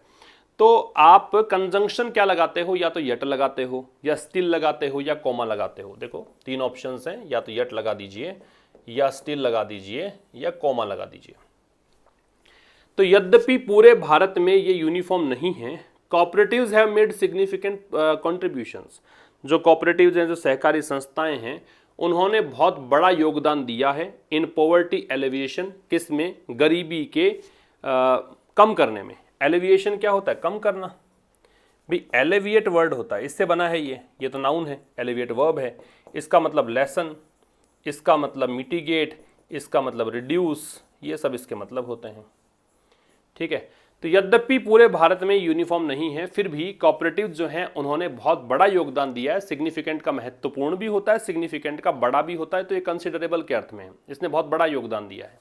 तो आप कंजंक्शन क्या लगाते हो? या तो यट लगाते हो, या स्टिल लगाते हो, या कॉमा लगाते हो। देखो तीन ऑप्शंस हैं, या तो यट लगा दीजिए, या स्टिल लगा दीजिए, या कॉमा लगा दीजिए। तो यद्यपि पूरे भारत में ये यूनिफॉर्म नहीं है, cooperatives have made significant contributions, जो कॉपरेटिव्स हैं, जो सहकारी संस्थाएं हैं, उन्होंने बहुत बड़ा योगदान दिया है इन पॉवर्टी एलिविएशन, किस में? गरीबी के कम करने में। एलिविएशन क्या होता है? कम करना। भी एलिविएट वर्ड होता है, इससे बना है ये तो नाउन है, एलिविएट वर्ब है। इसका मतलब लेसन, इसका मतलब मिटिगेट, इसका मतलब रिड्यूस, ये सब इसके मतलब होते हैं, ठीक है। तो यद्यपि पूरे भारत में यूनिफॉर्म नहीं है, फिर भी कॉपरेटिव जो हैं उन्होंने बहुत बड़ा योगदान दिया है। सिग्निफिकेंट का महत्वपूर्ण भी होता है, सिग्निफिकेंट का बड़ा भी होता है, तो ये कंसिडरेबल के अर्थ में है, इसने बहुत बड़ा योगदान दिया है।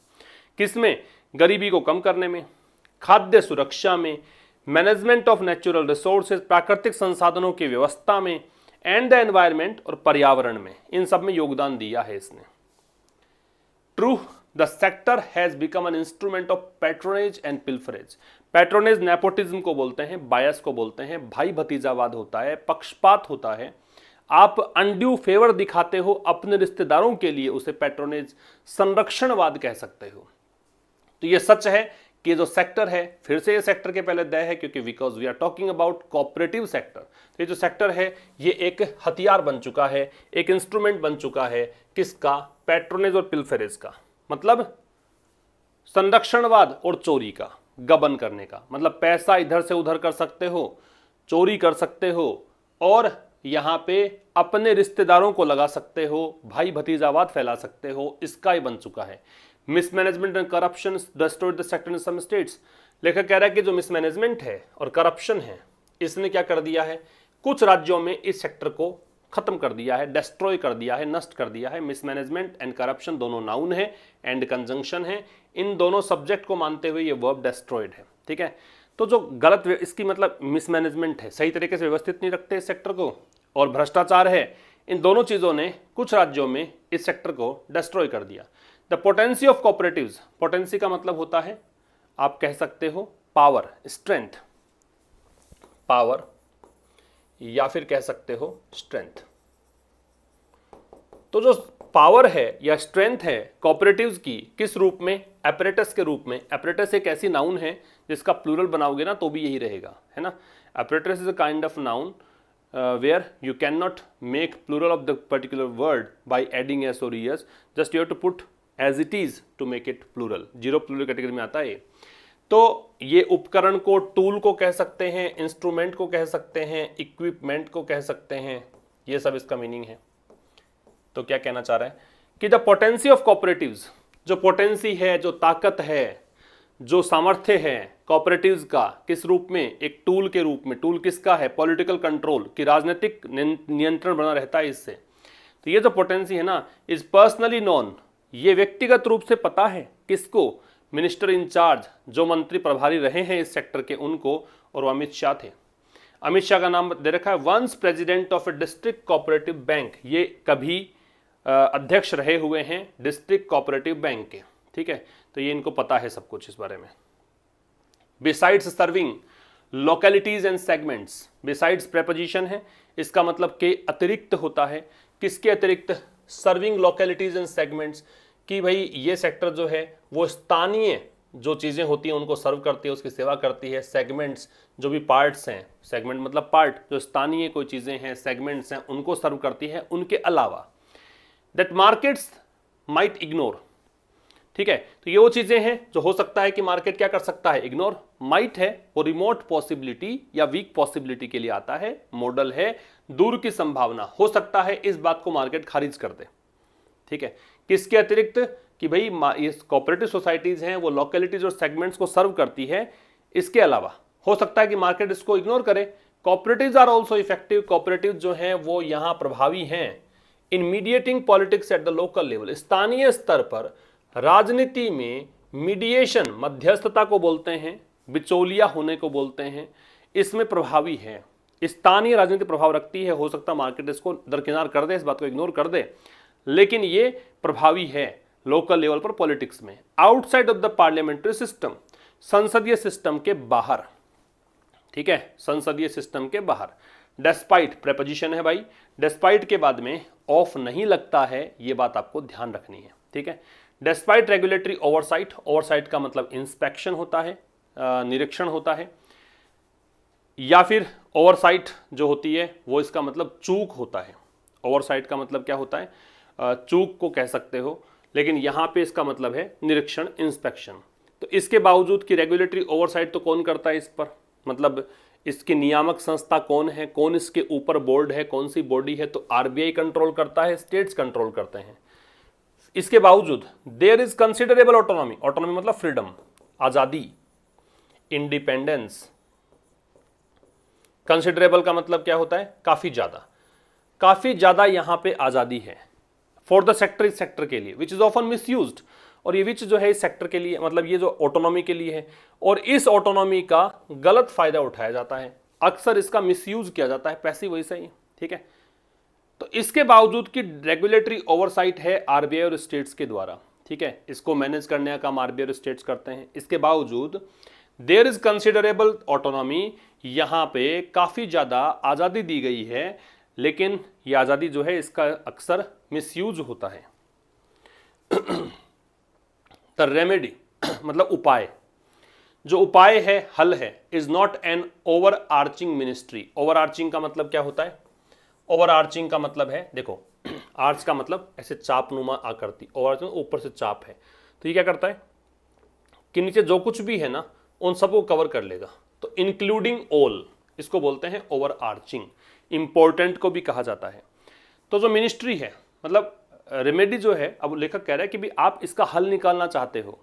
किसमें? गरीबी को कम करने में, खाद्य सुरक्षा में, मैनेजमेंट ऑफ नेचुरल रिसोर्सेज, प्राकृतिक संसाधनों की व्यवस्था में, एंड द एनवायरमेंट, और पर्यावरण में, इन सब में योगदान दिया है इसने। True, the sector has become an instrument of patronage and pilferage. Patronage nepotism को बोलते हैं, बायस को बोलते हैं, भाई भतीजावाद होता है, पक्षपात होता है, आप अनड्यू फेवर दिखाते हो अपने रिश्तेदारों के लिए, उसे पैट्रोनेज, संरक्षणवाद कह सकते हो। तो ये सच है कि जो सेक्टर है, फिर से ये सेक्टर के पहले दय है, क्योंकि because we are talking about cooperative sector, तो ये जो सेक्टर है ये एक हथियार बन चुका है, एक इंस्ट्रूमेंट बन चुका है, किसका? पैट्रोनेज और पिल्फरेज का, मतलब संरक्षणवाद और चोरी का, गबन करने का, मतलब पैसा इधर से उधर कर सकते हो, चोरी कर सकते हो, और यहां पे अपने रिश्तेदारों को लगा सकते हो, भाई भतीजावाद फैला सकते हो, इसका ही बन चुका है। Mismanagement and corruption destroyed the sector in some states. लेखक कह रहा है कि जो मिसमैनेजमेंट है और करप्शन है, इसने क्या कर दिया है? कुछ राज्यों में इस सेक्टर को खत्म कर दिया है, डिस्ट्रॉय कर दिया है, नष्ट कर दिया है। मिसमैनेजमेंट एंड करप्शन दोनों नाउन है, एंड कंजंक्शन है, इन दोनों सब्जेक्ट को मानते हुए ये वर्ब डिस्ट्रॉयड है, ठीक है। तो जो गलत, इसकी मतलब मिसमैनेजमेंट है, सही तरीके से व्यवस्थित नहीं रखते इस सेक्टर को, और भ्रष्टाचार है, इन दोनों चीजों ने कुछ राज्यों में इस सेक्टर को डिस्ट्रॉय कर दिया। The potency of cooperatives, potency का मतलब होता है आप कह सकते हो पावर, स्ट्रेंथ, पावर, या फिर कह सकते हो स्ट्रेंथ। तो जो पावर है या स्ट्रेंथ है कोऑपरेटिव्स की, किस रूप में? एपरेटस के रूप में। एपरेटस एक ऐसी नाउन है जिसका प्लूरल बनाओगे ना तो भी यही रहेगा, है ना। Apparatus is a kind of noun where you cannot make plural of the particular word by adding s or es, just you have to put as it is to make it plural। Zero plural category में आता है ये। तो ये उपकरण को, टूल को कह सकते हैं, इंस्ट्रूमेंट को कह सकते हैं, इक्विपमेंट को कह सकते हैं, ये सब इसका मीनिंग है। तो क्या कहना चाह रहा है कि द पोटेंसी ऑफ कोऑपरेटिव्स, जो पोटेंसी है, जो ताकत है, जो सामर्थ्य है कोऑपरेटिव्स का, किस रूप में? एक टूल के रूप में। टूल किसका है? पॉलिटिकल कंट्रोल, की राजनीतिक नियंत्रण बना रहता है इससे। तो ये जो पोटेंसी है ना, इज पर्सनली नोन, ये व्यक्तिगत रूप से पता है किसको? मिनिस्टर इंचार्ज, जो मंत्री प्रभारी रहे हैं इस सेक्टर के, उनको, और वो अमित शाह थे। अमित शाह का नाम दे रखा है once president of a district cooperative bank, ये कभी अध्यक्ष रहे हुए हैं डिस्ट्रिक्ट कोऑपरेटिव बैंक के, ठीक है। तो ये इनको पता है सब कुछ इस बारे में। Besides serving localities and segments, besides preposition है, इसका मतलब के अतिरिक्त होता है। किसके अतिरिक्त? सर्विंग लोकेलिटीज एंड सेगमेंट्स, कि भाई ये सेक्टर जो है वो स्थानीय जो चीज़ें होती हैं उनको सर्व करती है, उसकी सेवा करती है। सेगमेंट्स, जो भी पार्ट्स हैं, सेगमेंट मतलब पार्ट, जो स्थानीय कोई चीज़ें हैं, सेगमेंट्स हैं, उनको सर्व करती है। उनके अलावा दैट मार्केट्स माइट इग्नोर, ठीक है। तो ये वो चीजें हैं जो हो सकता है कि मार्केट क्या कर सकता है? इग्नोर। माइट है वो रिमोट पॉसिबिलिटी या वीक पॉसिबिलिटी के लिए आता है। मॉडल है दूर की संभावना, हो सकता है इस बात को मार्केट खारिज कर दे, ठीक है। किसके अतिरिक्त? कि भाई ये कोऑपरेटिव सोसाइटीज हैं वो लोकेलिटीज और सेगमेंट्स को सर्व करती है। इसके अलावा हो सकता है कि मार्केट इसको इग्नोर करे। Cooperatives are also effective, cooperative जो हैं वो यहाँ प्रभावी हैं in mediating politics at the local level, स्थानीय स्तर पर राजनीति में मीडिएशन, मध्यस्थता को बोलते हैं, बिचौलिया होने को बोलते हैं, इसमें प्रभावी है। स्थानीय राजनीति प्रभाव रखती है। हो सकता है मार्केट इसको दरकिनार कर दे, इस बात को इग्नोर कर दे, लेकिन ये प्रभावी है लोकल लेवल पर पॉलिटिक्स में। Outside of the parliamentary system, संसदीय सिस्टम के बाहर, ठीक है, संसदीय सिस्टम के बाहर। डेस्पाइट प्रेपोजिशन है भाई, डेस्पाइट के बाद में ऑफ नहीं लगता है, ये बात आपको ध्यान रखनी है, ठीक है। डेस्पाइट रेगुलेटरी ओवरसाइट, ओवरसाइट का मतलब इंस्पेक्शन होता है, निरीक्षण होता है, या फिर ओवरसाइट जो होती है वो इसका मतलब चूक होता है। ओवरसाइट का मतलब क्या होता है? चूक को कह सकते हो, लेकिन यहाँ पे इसका मतलब है निरीक्षण, इंस्पेक्शन। तो इसके बावजूद कि रेगुलेटरी ओवरसाइट तो कौन करता है इस पर, मतलब इसकी नियामक संस्था कौन है, कौन इसके ऊपर बोर्ड है, कौन सी बॉडी है? तो आरबीआई कंट्रोल करता है, स्टेट्स कंट्रोल करते हैं। इसके बावजूद there is considerable autonomy, autonomy मतलब फ्रीडम, आजादी, इंडिपेंडेंस। कंसिडरेबल का मतलब क्या होता है? काफी ज्यादा, काफी ज्यादा यहां पे आजादी है फॉर द सेक्टर, इस सेक्टर के लिए, विच इज ऑफन मिसयूज्ड। और ये विच जो है इस सेक्टर के लिए, मतलब ये जो ऑटोनॉमी के लिए है, और इस ऑटोनॉमी का गलत फायदा उठाया जाता है, अक्सर इसका मिसयूज किया जाता है, पैसिव वैसा ही, ठीक है। तो इसके बावजूद कि रेगुलेटरी ओवरसाइट है आरबीआई और स्टेट्स के द्वारा, ठीक है, इसको मैनेज करने का काम आरबीआई और स्टेट्स करते हैं। इसके बावजूद देयर इज कंसिडरेबल ऑटोनॉमी, यहाँ पे काफी ज्यादा आजादी दी गई है, लेकिन ये आजादी जो है इसका अक्सर मिसयूज होता है। द रेमेडी मतलब उपाय, जो उपाय है, हल है, is not an over arching ministry. Over arching का मतलब क्या होता है? ओवर आर्चिंग का मतलब है, देखो, आर्च का मतलब ऐसे चापनुमा आकृति, ओवर आर्चिंग ऊपर से चाप है। तो ये क्या करता है कि नीचे जो कुछ भी है ना उन सबको कवर कर लेगा। तो इंक्लूडिंग ऑल, इसको बोलते हैं ओवर आर्चिंग। इंपॉर्टेंट को भी कहा जाता है। तो जो मिनिस्ट्री है, मतलब रेमेडी जो है, अब लेखक कह रहा है कि भी आप इसका हल निकालना चाहते हो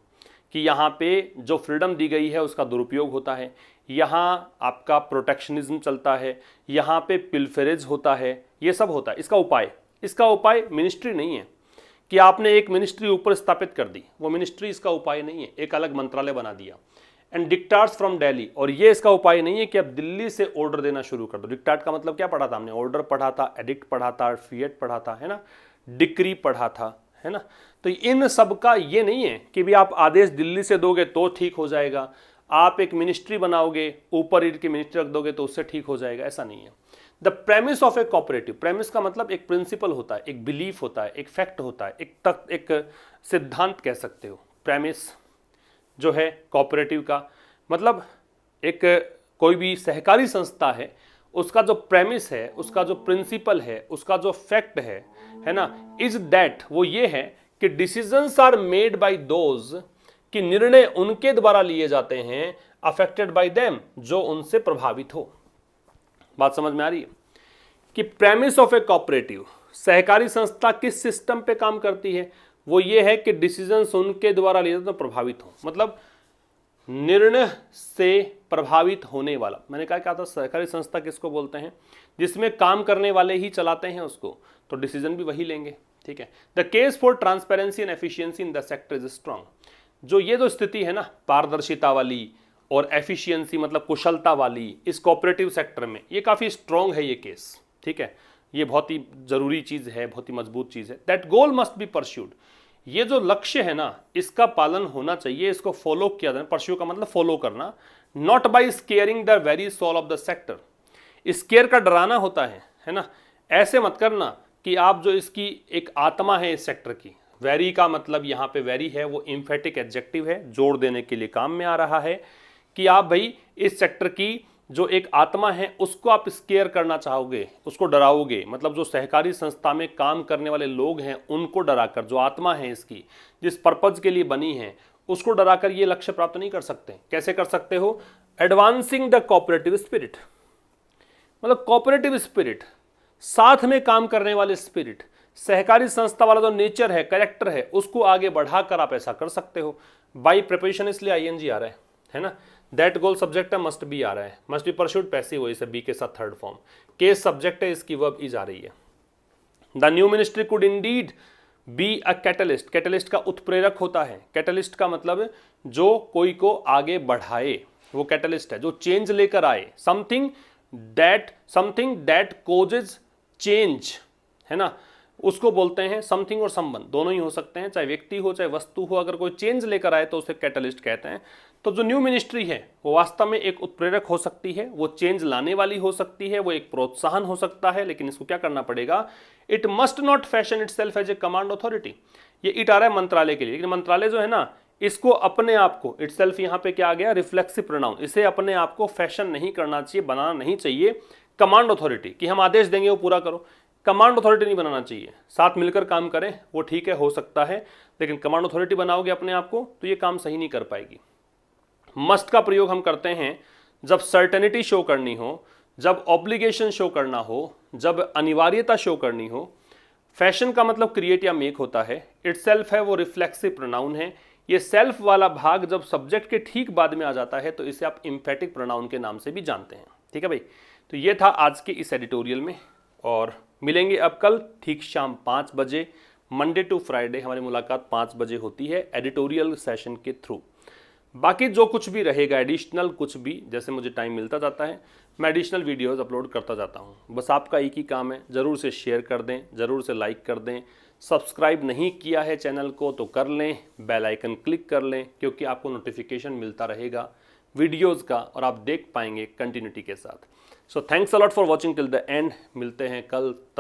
कि यहाँ पे जो फ्रीडम दी गई है उसका दुरुपयोग होता है, यहाँ आपका प्रोटेक्शनिज्म चलता है, यहाँ पे पिल्फरेज होता है, ये सब होता है। इसका उपाय मिनिस्ट्री नहीं है कि आपने एक मिनिस्ट्री ऊपर स्थापित कर दी, वो मिनिस्ट्री इसका उपाय नहीं है, एक अलग मंत्रालय बना दिया। एंड डिक्टाट्स फ्रॉम दिल्ली, और ये इसका उपाय नहीं है कि अब दिल्ली से ऑर्डर देना शुरू कर दो। डिक्टाट का मतलब क्या पढ़ा था हमने? ऑर्डर पढ़ा था, एडिक्ट पढ़ा था, फिएट पढ़ा था, है ना, डिक्री पढ़ा था, है ना। तो इन सब का ये नहीं है कि भी आप आदेश दिल्ली से दोगे तो ठीक हो जाएगा, आप एक मिनिस्ट्री बनाओगे ऊपर ईड की मिनिस्ट्री रख दोगे तो उससे ठीक हो जाएगा, ऐसा नहीं है। The premise of A cooperative, premise का मतलब एक प्रिंसिपल होता है, एक बिलीफ होता है, एक फैक्ट होता है, एक सिद्धांत कह सकते हो। प्रेमिस जो है कोऑपरेटिव का मतलब एक कोई भी सहकारी संस्था है, उसका जो प्रेमिस है, उसका जो प्रिंसिपल है, उसका जो फैक्ट है ना, इज दैट, वो ये है कि decisions are made by those, कि निर्णय उनके द्वारा लिए जाते हैं, अफेक्टेड बाय देम, जो उनसे प्रभावित हो। बात समझ में आ रही है कि प्रेमिस ऑफ ए कोऑपरेटिव, सहकारी संस्था किस सिस्टम पे काम करती है, वो ये है कि डिसीजंस उनके द्वारा लिए जाते हैं, प्रभावित हो, मतलब निर्णय से प्रभावित होने वाला। मैंने कहा था सहकारी संस्था किसको बोलते हैं, जिसमें काम करने वाले ही चलाते हैं उसको, तो डिसीजन भी वही लेंगे, ठीक है। The case for transparency and efficiency in the sector is strong, जो ये जो स्थिति है ना पारदर्शिता वाली और एफिशिएंसी मतलब कुशलता वाली इस कोऑपरेटिव सेक्टर में, ये काफ़ी स्ट्रांग है ये केस, ठीक है। ये बहुत ही जरूरी चीज़ है, बहुत ही मजबूत चीज़ है। That goal must be pursued, ये जो लक्ष्य है ना इसका पालन होना चाहिए, इसको फॉलो किया जाए। परस्यू का मतलब फॉलो करना, not by scaring the very soul of the sector, scare का डराना होता है ना, ऐसे मत करना कि आप जो इसकी एक आत्मा है इस सेक्टर की, वेरी का मतलब यहाँ पे वेरी है वो एम्फेटिक एडजेक्टिव है, जोड़ देने के लिए काम में आ रहा है कि आप भाई इस सेक्टर की जो एक आत्मा है उसको आप स्केयर करना चाहोगे, उसको डराओगे, मतलब जो सहकारी संस्था में काम करने वाले लोग हैं उनको डराकर, जो आत्मा है इसकी जिस पर्पज के लिए बनी है उसको डराकर ये लक्ष्य प्राप्त नहीं कर सकते। कैसे कर सकते हो, एडवांसिंग द कोऑपरेटिव स्पिरिट, मतलब कोऑपरेटिव स्पिरिट, साथ में काम करने वाले स्पिरिट, सहकारी संस्था वाला जो नेचर है, कैरेक्टर है, उसको आगे बढ़ाकर आप ऐसा कर सकते हो। बाई प्रिपरेशन इसलिए आईएनजी आ रहा है ना। दैट गोल सब्जेक्ट है, मस्ट बी आ रहा है, must be pursued passive voice है, बी के साथ थर्ड फॉर्म, केस सब्जेक्ट है, इसकी वर्ब इज आ रही है। The new ministry could Indeed be a catalyst, catalyst का उत्प्रेरक होता है, कैटलिस्ट का मतलब जो कोई को आगे बढ़ाए, वो कैटलिस्ट है, जो चेंज लेकर आए, समथिंग दैट कोजेज चेंज, है ना, उसको बोलते हैं। समथिंग और समवन दोनों ही हो सकते हैं, चाहे व्यक्ति हो चाहे वस्तु हो, अगर कोई चेंज लेकर आए तो उसे कैटलिस्ट कहते हैं। तो जो न्यू मिनिस्ट्री है वो वास्तव में एक उत्प्रेरक हो सकती है, वो चेंज लाने वाली हो सकती है, वो एक प्रोत्साहन हो सकता है, लेकिन इसको क्या करना पड़ेगा, it must not fashion itself as a command authority. ये इट आ रहा है मंत्रालय के लिए, लेकिन मंत्रालय जो है ना इसको अपने आप को, इटसेल्फ यहाँ पे क्या आ गया, रिफ्लेक्सिव प्रोनाउन, इसे अपने आप को फैशन नहीं करना चाहिए, बनाना नहीं चाहिए कमांड अथॉरिटी कि हम आदेश देंगे वो पूरा करो। कमांड अथॉरिटी नहीं बनाना चाहिए, साथ मिलकर काम करें वो ठीक है, हो सकता है, लेकिन कमांड अथॉरिटी बनाओगे अपने आप को तो ये काम सही नहीं कर पाएगी। मस्ट का प्रयोग हम करते हैं जब सर्टेनिटी शो करनी हो, जब ऑब्लिगेशन शो करना हो, जब अनिवार्यता शो करनी हो। फैशन का मतलब क्रिएट या मेक होता है, इटसेल्फ है वो रिफ्लेक्सिव प्रोनाउन है। ये सेल्फ वाला भाग जब सब्जेक्ट के ठीक बाद में आ जाता है तो इसे आप एम्फेटिक प्रोनाउन के नाम से भी जानते हैं, ठीक है भाई। तो ये था आज के इस एडिटोरियल में, और मिलेंगे अब कल ठीक शाम 5 बजे, मंडे टू फ्राइडे हमारी मुलाकात 5 बजे होती है एडिटोरियल सेशन के थ्रू। बाकी जो कुछ भी रहेगा एडिशनल, कुछ भी जैसे मुझे टाइम मिलता जाता है मैं एडिशनल वीडियोस अपलोड करता जाता हूँ। बस आपका एक ही काम है, ज़रूर से शेयर कर दें, ज़रूर से लाइक कर दें, सब्सक्राइब नहीं किया है चैनल को तो कर लें, बेल आइकन क्लिक कर लें, क्योंकि आपको नोटिफिकेशन मिलता रहेगा वीडियोज़ का और आप देख पाएंगे कंटिन्यूटी के साथ। So thanks a lot for watching till the end, मिलते हैं कल।